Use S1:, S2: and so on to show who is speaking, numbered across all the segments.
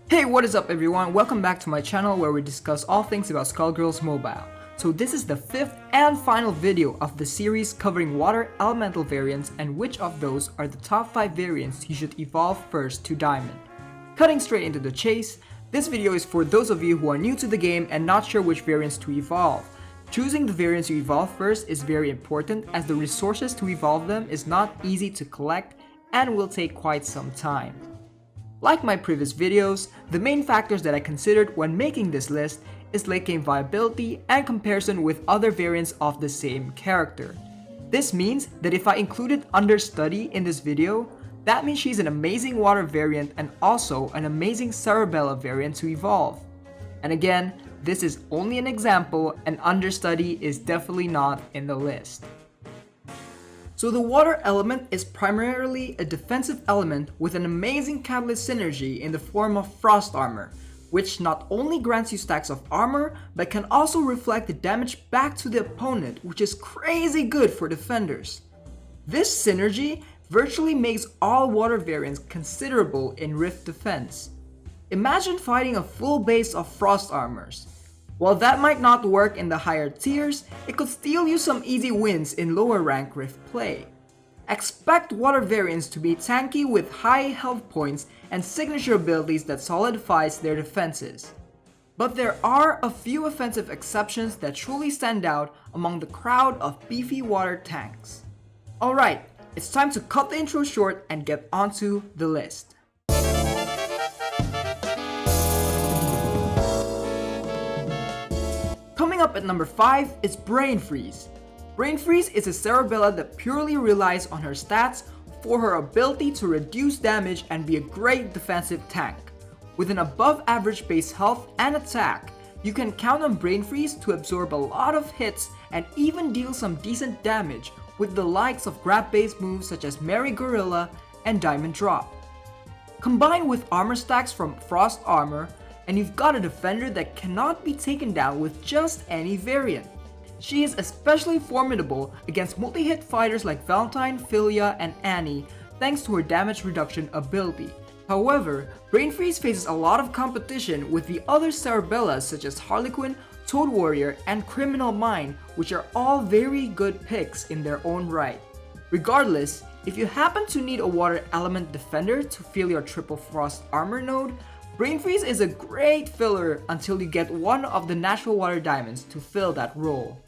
S1: Hey, what is up everyone? Welcome back to my channel where we discuss all things about Skullgirls Mobile. So this is the fifth and final video of the series covering water elemental variants and which of those are the top 5 variants you should evolve first to Diamond. Cutting straight into the chase, this video is for those of you who are new to the game and not sure which variants to evolve. Choosing the variants you evolve first is very important as the resources to evolve them is not easy to collect and will take quite some time. Like my previous videos, the main factors that I considered when making this list is late game viability and comparison with other variants of the same character. This means that if I included Understudy in this video, that means she's an amazing water variant and also an amazing Cerebella variant to evolve. And again, this is only an example and Understudy is definitely not in the list. So the water element is primarily a defensive element with an amazing catalyst synergy in the form of frost armor, which not only grants you stacks of armor, but can also reflect the damage back to the opponent, which is crazy good for defenders. This synergy virtually makes all water variants considerable in Rift defense. Imagine fighting a full base of frost armors. While that might not work in the higher tiers, it could steal you some easy wins in lower rank Rift play. Expect water variants to be tanky with high health points and signature abilities that solidifies their defenses. But there are a few offensive exceptions that truly stand out among the crowd of beefy water tanks. Alright, it's time to cut the intro short and get onto the list. Coming up at number 5 is Brain Freeze. Brain Freeze is a Cerebella that purely relies on her stats for her ability to reduce damage and be a great defensive tank. With an above average base health and attack, you can count on Brain Freeze to absorb a lot of hits and even deal some decent damage with the likes of grab based moves such as Mary Gorilla and Diamond Drop. Combined with armor stacks from Frost Armor, and you've got a defender that cannot be taken down with just any variant. She is especially formidable against multi-hit fighters like Valentine, Philia, and Annie thanks to her damage reduction ability. However, Brain Freeze faces a lot of competition with the other Cerebellas such as Harlequin, Toad Warrior, and Criminal Mind, which are all very good picks in their own right. Regardless, if you happen to need a water element defender to fill your triple frost armor node, Brain Freeze is a great filler until you get one of the natural water diamonds to fill that role.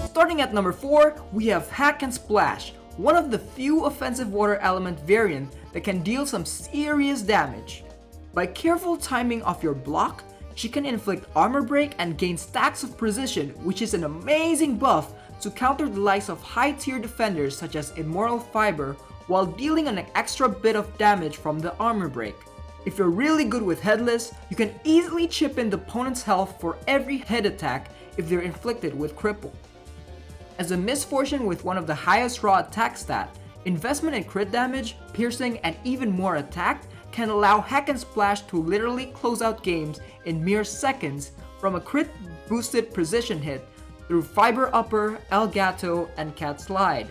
S1: Starting at number 4, we have Hack and Splash, one of the few offensive water element variants that can deal some serious damage. By careful timing of your block, she can inflict armor break and gain stacks of precision, which is an amazing buff to counter the likes of high-tier defenders such as Immortal Fiber while dealing an extra bit of damage from the armor break. If you're really good with Headless, you can easily chip in the opponent's health for every head attack if they're inflicted with Cripple. As a misfortune with one of the highest raw attack stat, investment in crit damage, piercing, and even more attack can allow Hack and Splash to literally close out games in mere seconds from a crit boosted precision hit through Fiber Upper, El Gato, and Cat Slide.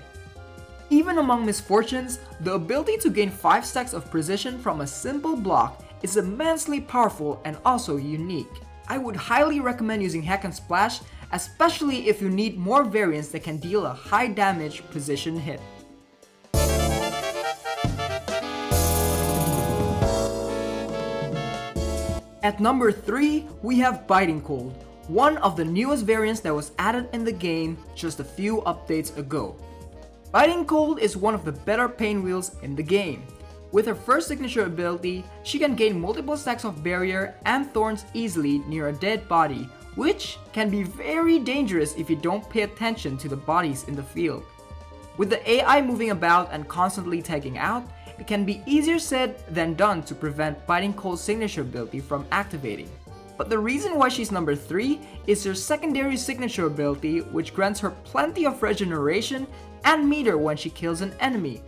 S1: Even among misfortunes, the ability to gain 5 stacks of precision from a simple block is immensely powerful and also unique. I would highly recommend using Hack and Splash, especially if you need more variants that can deal a high damage precision hit. At number 3, we have Biting Cold, one of the newest variants that was added in the game just a few updates ago. Biting Cold is one of the better pain wheels in the game. With her first signature ability, she can gain multiple stacks of barrier and thorns easily near a dead body, which can be very dangerous if you don't pay attention to the bodies in the field. With the AI moving about and constantly tagging out, it can be easier said than done to prevent Biting Cold's signature ability from activating. But the reason why she's number 3 is her secondary signature ability, which grants her plenty of regeneration and meter when she kills an enemy.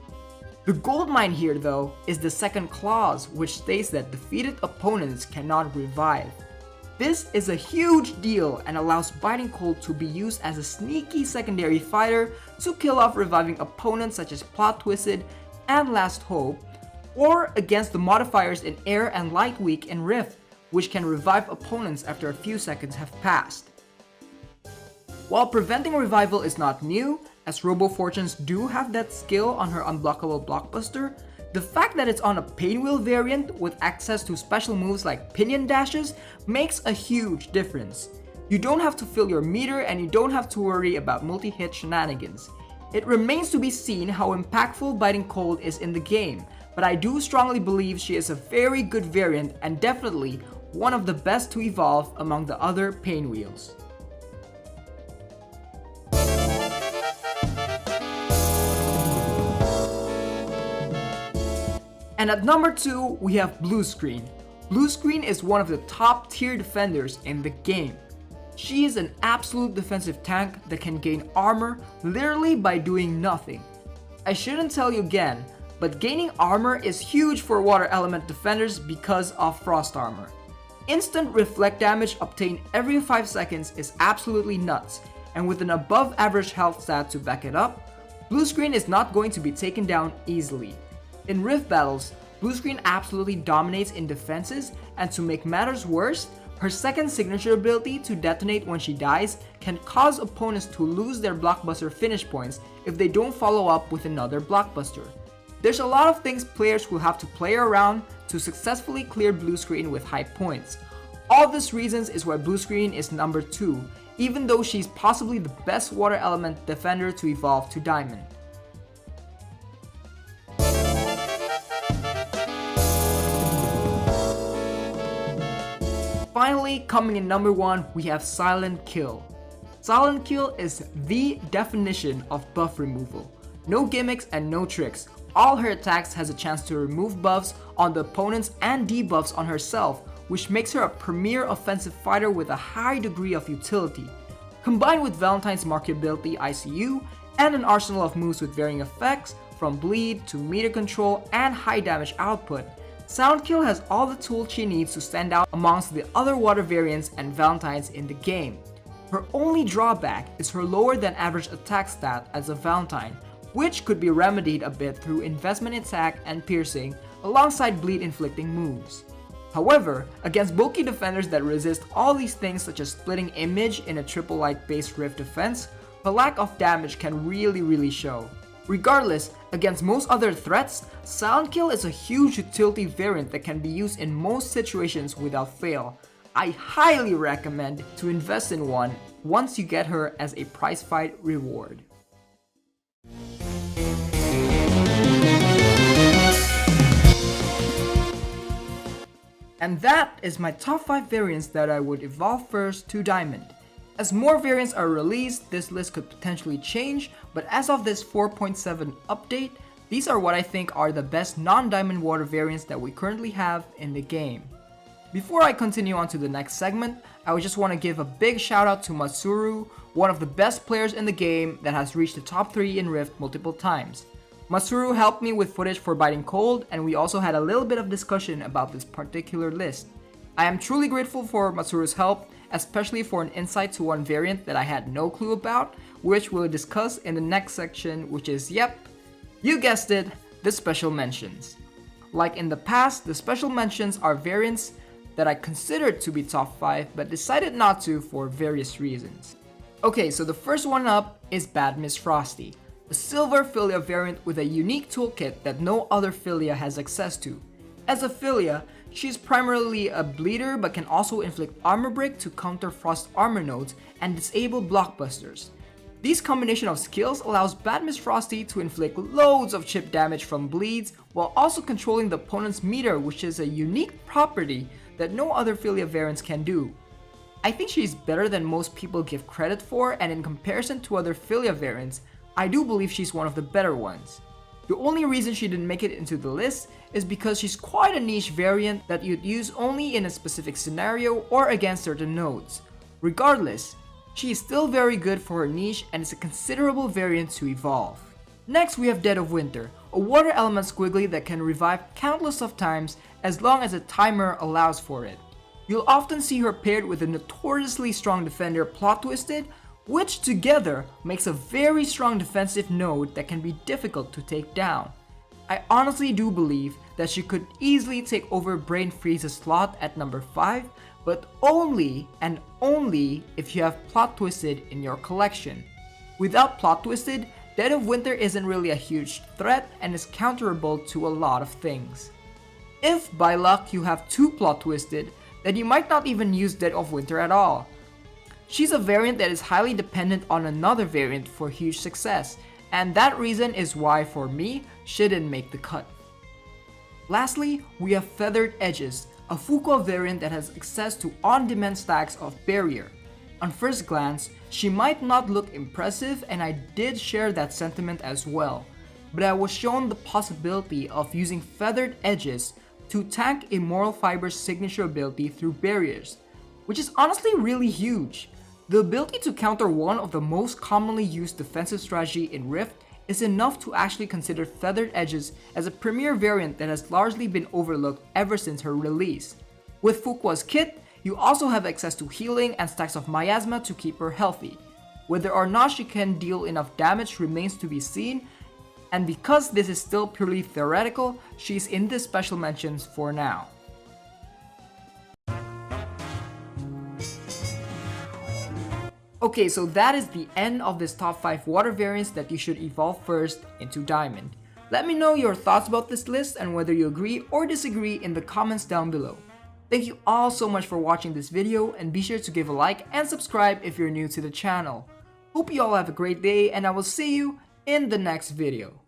S1: The goldmine here though is the second clause, which states that defeated opponents cannot revive. This is a huge deal and allows Biting Cold to be used as a sneaky secondary fighter to kill off reviving opponents such as Plot Twisted and Last Hope, or against the modifiers in Air and Light Weak in Rift, which can revive opponents after a few seconds have passed. While preventing revival is not new, as Robo Fortunes do have that skill on her unblockable blockbuster, the fact that it's on a Painwheel variant with access to special moves like pinion dashes makes a huge difference. You don't have to fill your meter and you don't have to worry about multi-hit shenanigans. It remains to be seen how impactful Biting Cold is in the game, but I do strongly believe she is a very good variant and definitely one of the best to evolve among the other Painwheels. And at number 2, we have Blue Screen. Blue Screen is one of the top tier defenders in the game. She is an absolute defensive tank that can gain armor literally by doing nothing. I shouldn't tell you again, but gaining armor is huge for water element defenders because of frost armor. Instant reflect damage obtained every 5 seconds is absolutely nuts, and with an above average health stat to back it up, Blue Screen is not going to be taken down easily. In Rift battles, Blue Screen absolutely dominates in defenses, and to make matters worse, her second signature ability to detonate when she dies can cause opponents to lose their blockbuster finish points if they don't follow up with another blockbuster. There's a lot of things players will have to play around to successfully clear Blue Screen with high points. All these reasons is why Blue Screen is number 2, even though she's possibly the best water element defender to evolve to Diamond. Finally, coming in number 1, we have Silent Kill. Silent Kill is the definition of buff removal. No gimmicks and no tricks. All her attacks has a chance to remove buffs on the opponents and debuffs on herself, which makes her a premier offensive fighter with a high degree of utility. Combined with Valentine's marketability ICU and an arsenal of moves with varying effects, from bleed to meter control and high damage output, Silent Kill has all the tools she needs to stand out amongst the other water variants and Valentines in the game. Her only drawback is her lower than average attack stat as a Valentine, which could be remedied a bit through investment in attack and piercing alongside bleed inflicting moves. However, against bulky defenders that resist all these things such as splitting image in a triple light based Rift defense, the lack of damage can really show. Regardless, against most other threats, Silent Kill is a huge utility variant that can be used in most situations without fail. I highly recommend to invest in one once you get her as a prize fight reward. And that is my top 5 variants that I would evolve first to Diamond. As more variants are released, this list could potentially change, but as of this 4.7 update, these are what I think are the best non-Diamond water variants that we currently have in the game. Before I continue on to the next segment, I would just want to give a big shout out to Matsuru, one of the best players in the game that has reached the top 3 in Rift multiple times. Matsuru helped me with footage for Biting Cold, and we also had a little bit of discussion about this particular list. I am truly grateful for Matsuru's help, especially for an insight to one variant that I had no clue about, which we'll discuss in the next section, which is, yep, you guessed it, the special mentions. Like in the past, the special mentions are variants that I considered to be top 5 but decided not to for various reasons. Okay, so the first one up is Bad Miss Frosty, a silver Philia variant with a unique toolkit that no other Philia has access to. As a Philia, she is primarily a bleeder but can also inflict armor break to counter frost armor nodes and disable blockbusters. This combination of skills allows Bad Miss Frosty to inflict loads of chip damage from bleeds while also controlling the opponent's meter, which is a unique property that no other Philia variants can do. I think she's better than most people give credit for, and in comparison to other Philia variants, I do believe she's one of the better ones. The only reason she didn't make it into the list is because she's quite a niche variant that you'd use only in a specific scenario or against certain nodes. Regardless, she is still very good for her niche and is a considerable variant to evolve. Next we have Dead of Winter, a water element squiggly that can revive countless of times as long as a timer allows for it. You'll often see her paired with a notoriously strong defender Plot Twisted, which together makes a very strong defensive node that can be difficult to take down. I honestly do believe that she could easily take over Brain Freeze's slot at number 5, but only and only if you have Plot Twisted in your collection. Without Plot Twisted, Dead of Winter isn't really a huge threat and is counterable to a lot of things. If by luck you have 2 Plot Twisted, then you might not even use Dead of Winter at all. She's a variant that is highly dependent on another variant for huge success, and that reason is why for me, she didn't make the cut. Lastly, we have Feathered Edges, a Fuqua variant that has access to on-demand stacks of Barrier. On first glance, she might not look impressive, and I did share that sentiment as well, but I was shown the possibility of using Feathered Edges to tank Immoral Fiber's signature ability through barriers, which is honestly really huge. The ability to counter one of the most commonly used defensive strategy in Rift is enough to actually consider Feathered Edges as a premier variant that has largely been overlooked ever since her release. With Fuqua's kit, you also have access to healing and stacks of Miasma to keep her healthy. Whether or not she can deal enough damage remains to be seen, and because this is still purely theoretical, she's in the special mentions for now. Okay, so that is the end of this top 5 water variants that you should evolve first into Diamond. Let me know your thoughts about this list and whether you agree or disagree in the comments down below. Thank you all so much for watching this video, and be sure to give a like and subscribe if you're new to the channel. Hope you all have a great day, and I will see you in the next video.